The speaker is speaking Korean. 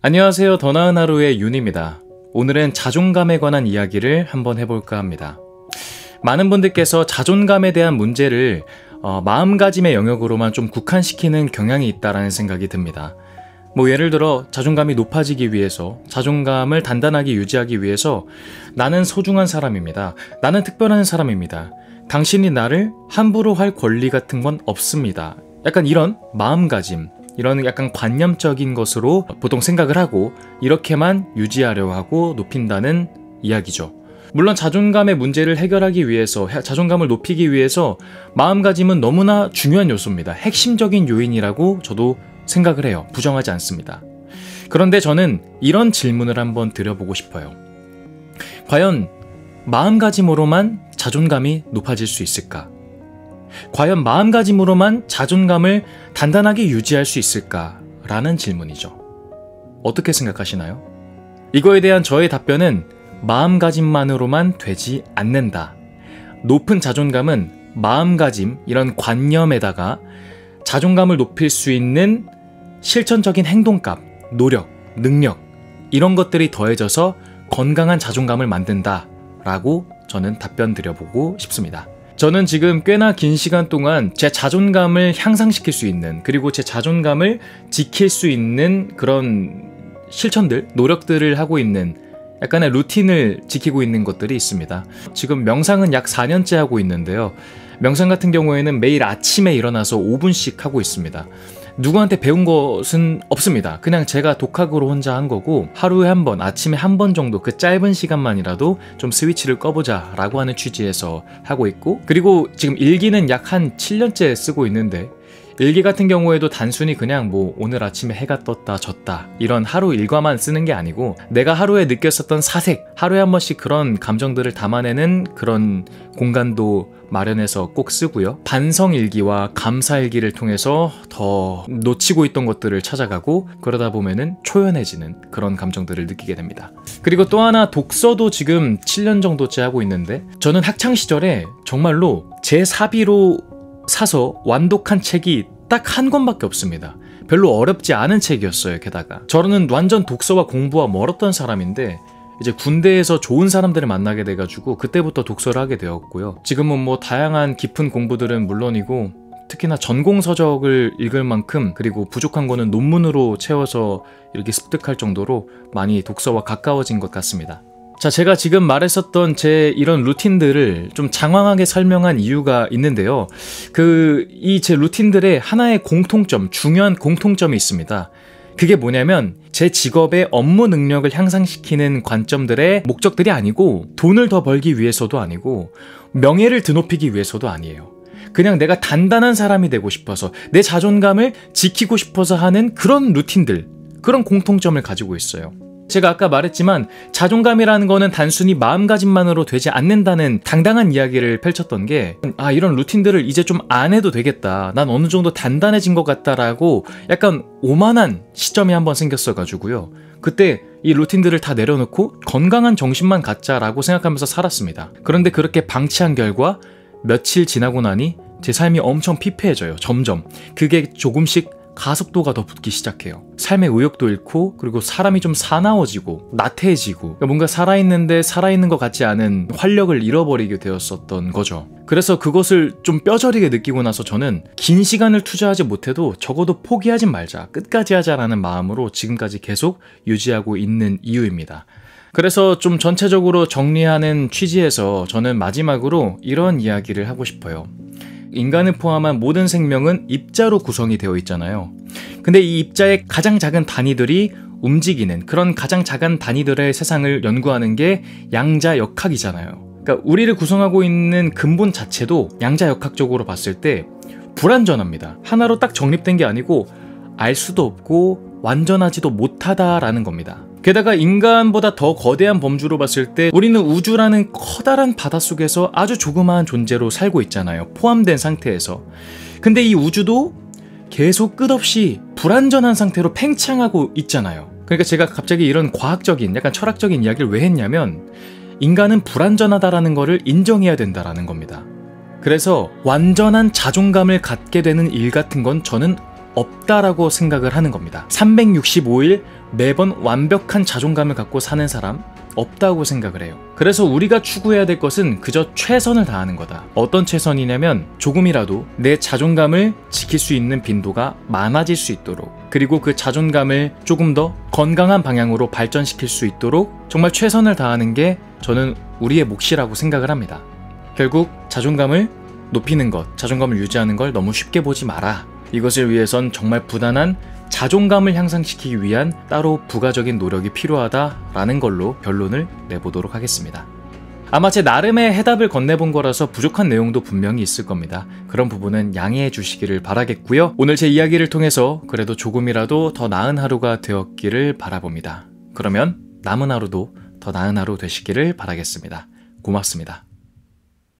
안녕하세요. 더 나은 하루의 윤입니다. 오늘은 자존감에 관한 이야기를 한번 해볼까 합니다. 많은 분들께서 자존감에 대한 문제를 마음가짐의 영역으로만 좀 국한시키는 경향이 있다라는 생각이 듭니다. 예를 들어 자존감이 높아지기 위해서, 자존감을 단단하게 유지하기 위해서 나는 소중한 사람입니다. 나는 특별한 사람입니다. 당신이 나를 함부로 할 권리 같은 건 없습니다. 약간 이런 마음가짐, 이런 약간 관념적인 것으로 보통 생각을 하고 이렇게만 유지하려 하고 높인다는 이야기죠. 물론 자존감의 문제를 해결하기 위해서, 자존감을 높이기 위해서 마음가짐은 너무나 중요한 요소입니다. 핵심적인 요인이라고 저도 생각을 해요. 부정하지 않습니다. 그런데 저는 이런 질문을 한번 드려보고 싶어요. 과연 마음가짐으로만 자존감이 높아질 수 있을까? 과연 마음가짐으로만 자존감을 단단하게 유지할 수 있을까? 라는 질문이죠. 어떻게 생각하시나요? 이거에 대한 저의 답변은 마음가짐만으로만 되지 않는다. 높은 자존감은 마음가짐, 이런 관념에다가 자존감을 높일 수 있는 실천적인 행동값, 노력, 능력, 이런 것들이 더해져서 건강한 자존감을 만든다 라고 저는 답변 드려보고 싶습니다. 저는 지금 꽤나 긴 시간 동안 제 자존감을 향상시킬 수 있는, 그리고 제 자존감을 지킬 수 있는 그런 실천들, 노력들을 하고 있는 약간의 루틴을 지키고 있는 것들이 있습니다. 지금 명상은 약 4년째 하고 있는데요. 명상 같은 경우에는 매일 아침에 일어나서 5분씩 하고 있습니다. 누구한테 배운 것은 없습니다. 그냥 제가 독학으로 혼자 한 거고, 하루에 한 번, 아침에 한 번 정도, 그 짧은 시간만이라도 좀 스위치를 꺼보자 라고 하는 취지에서 하고 있고, 그리고 지금 일기는 약 한 7년째 쓰고 있는데, 일기 같은 경우에도 단순히 그냥 오늘 아침에 해가 떴다 졌다 이런 하루 일과만 쓰는 게 아니고, 내가 하루에 느꼈었던 사색, 하루에 한 번씩 그런 감정들을 담아내는 그런 공간도 마련해서 꼭 쓰고요. 반성일기와 감사일기를 통해서 더 놓치고 있던 것들을 찾아가고, 그러다 보면은 초연해지는 그런 감정들을 느끼게 됩니다. 그리고 또 하나, 독서도 지금 7년 정도째 하고 있는데, 저는 학창시절에 정말로 제 사비로 사서 완독한 책이 딱 한 권밖에 없습니다. 별로 어렵지 않은 책이었어요. 게다가 저는 완전 독서와 공부와 멀었던 사람인데, 이제 군대에서 좋은 사람들을 만나게 돼가지고 그때부터 독서를 하게 되었고요. 지금은 다양한 깊은 공부들은 물론이고, 특히나 전공서적을 읽을 만큼, 그리고 부족한 거는 논문으로 채워서 이렇게 습득할 정도로 많이 독서와 가까워진 것 같습니다. 자, 제가 지금 말했었던 제 이런 루틴들을 좀 장황하게 설명한 이유가 있는데요. 이 제 루틴들의 하나의 공통점, 중요한 공통점이 있습니다. 그게 뭐냐면, 제 직업의 업무 능력을 향상시키는 관점들의 목적들이 아니고, 돈을 더 벌기 위해서도 아니고, 명예를 드높이기 위해서도 아니에요. 그냥 내가 단단한 사람이 되고 싶어서, 내 자존감을 지키고 싶어서 하는 그런 루틴들, 그런 공통점을 가지고 있어요. 제가 아까 말했지만 자존감이라는 거는 단순히 마음가짐만으로 되지 않는다는 당당한 이야기를 펼쳤던 게, 이런 루틴들을 이제 좀 안 해도 되겠다, 난 어느 정도 단단해진 것 같다라고 약간 오만한 시점이 한번 생겼어가지고요. 그때 이 루틴들을 다 내려놓고 건강한 정신만 갖자라고 생각하면서 살았습니다. 그런데 그렇게 방치한 결과 며칠 지나고 나니 제 삶이 엄청 피폐해져요. 점점 그게 조금씩 가속도가 더 붙기 시작해요. 삶의 의욕도 잃고, 그리고 사람이 좀 사나워지고 나태해지고, 뭔가 살아있는데 살아있는 것 같지 않은 활력을 잃어버리게 되었었던 거죠. 그래서 그것을 좀 뼈저리게 느끼고 나서 저는 긴 시간을 투자하지 못해도 적어도 포기하지 말자, 끝까지 하자라는 마음으로 지금까지 계속 유지하고 있는 이유입니다. 그래서 좀 전체적으로 정리하는 취지에서 저는 마지막으로 이런 이야기를 하고 싶어요. 인간을 포함한 모든 생명은 입자로 구성이 되어 있잖아요. 근데 이 입자의 가장 작은 단위들이 움직이는, 그런 가장 작은 단위들의 세상을 연구하는 게 양자역학이잖아요. 그러니까 우리를 구성하고 있는 근본 자체도 양자역학적으로 봤을 때 불완전합니다. 하나로 딱 정립된 게 아니고 알 수도 없고 완전하지도 못하다라는 겁니다. 게다가 인간보다 더 거대한 범주로 봤을 때 우리는 우주라는 커다란 바닷속에서 아주 조그마한 존재로 살고 있잖아요. 포함된 상태에서. 근데 이 우주도 계속 끝없이 불완전한 상태로 팽창하고 있잖아요. 그러니까 제가 갑자기 이런 과학적인, 약간 철학적인 이야기를 왜 했냐면, 인간은 불완전하다라는 거를 인정해야 된다라는 겁니다. 그래서 완전한 자존감을 갖게 되는 일 같은 건 저는 없다라고 생각을 하는 겁니다. 365일 매번 완벽한 자존감을 갖고 사는 사람 없다고 생각을 해요. 그래서 우리가 추구해야 될 것은 그저 최선을 다하는 거다. 어떤 최선이냐면 조금이라도 내 자존감을 지킬 수 있는 빈도가 많아질 수 있도록, 그리고 그 자존감을 조금 더 건강한 방향으로 발전시킬 수 있도록 정말 최선을 다하는 게 저는 우리의 몫이라고 생각을 합니다. 결국 자존감을 높이는 것, 자존감을 유지하는 걸 너무 쉽게 보지 마라. 이것을 위해선 정말 부단한 자존감을 향상시키기 위한 따로 부가적인 노력이 필요하다라는 걸로 결론을 내보도록 하겠습니다. 아마 제 나름의 해답을 건네본 거라서 부족한 내용도 분명히 있을 겁니다. 그런 부분은 양해해 주시기를 바라겠고요. 오늘 제 이야기를 통해서 그래도 조금이라도 더 나은 하루가 되었기를 바라봅니다. 그러면 남은 하루도 더 나은 하루 되시기를 바라겠습니다. 고맙습니다.